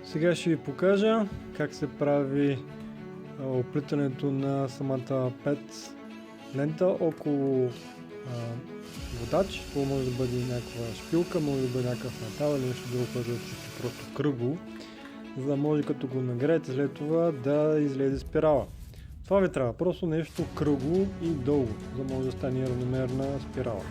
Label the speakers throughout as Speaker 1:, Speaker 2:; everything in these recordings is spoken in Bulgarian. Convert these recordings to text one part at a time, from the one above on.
Speaker 1: Сега ще ви покажа как се прави оплитането на самата PET лента около водач. Това може да бъде някаква шпилка, може да бъде някакъв метал или нещо друго, което е чисто просто кръгло, за да може като го нагреете след това да излезе спирала. Това ви трябва просто нещо кръгло и дълго, за да може да стане равномерна спирала.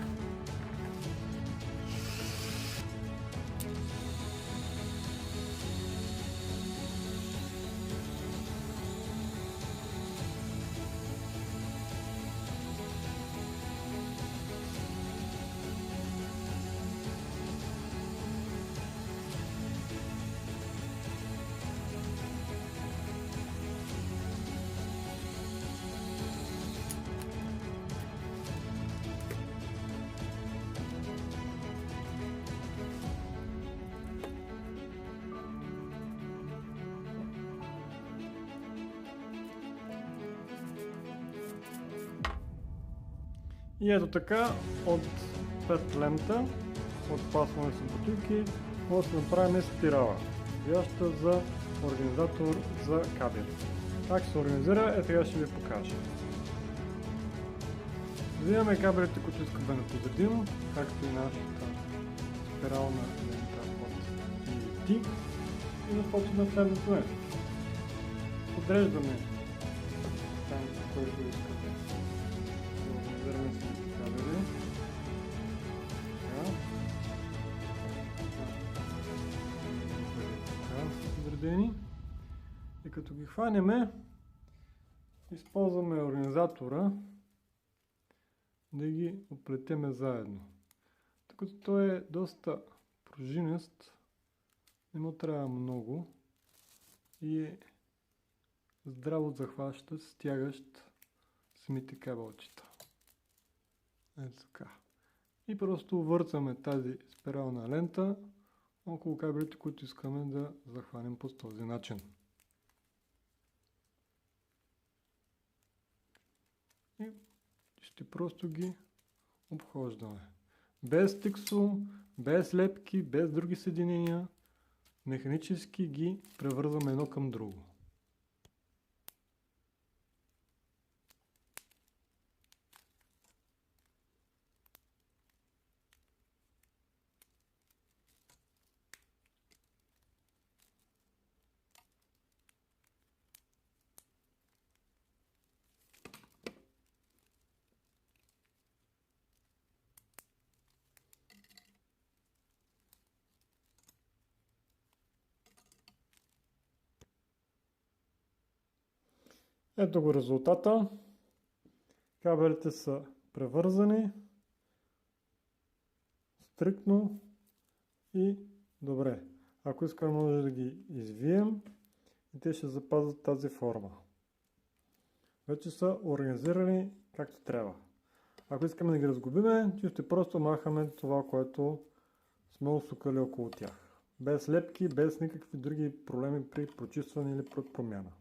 Speaker 1: И ето така, от PET лента, от пасване с бутилки, може да направим спирала, подходяща за организатор за кабели. Как се организира, сега ще ви покажа. Взимаме кабелите, които искаме да подредим, както и нашата спирална лента от ET, и започваме следното нещо. Подреждаме там, който искаме. Организираме си кабели. Подредени. И като ги хванеме, използваме организатора да ги оплетеме заедно. Тъй като той е доста пружинист, не му трябва много и е здраво захващащ, стягащ самите кабелчета. Ето така. И просто върцаме тази спирална лента около кабелите, които искаме да захванем по този начин. И ще просто ги обхождаме. Без тиксо, без лепки, без други съединения. Механически ги превързваме едно към друго. Ето го резултата. Кабелите са превързани стриктно и добре. Ако искаме, може да ги извием и те ще запазят тази форма. Вече са организирани както трябва. Ако искаме да ги разгубиме, чисто просто махаме това, което сме усукали около тях. Без лепки, без никакви други проблеми при прочистване или промяна.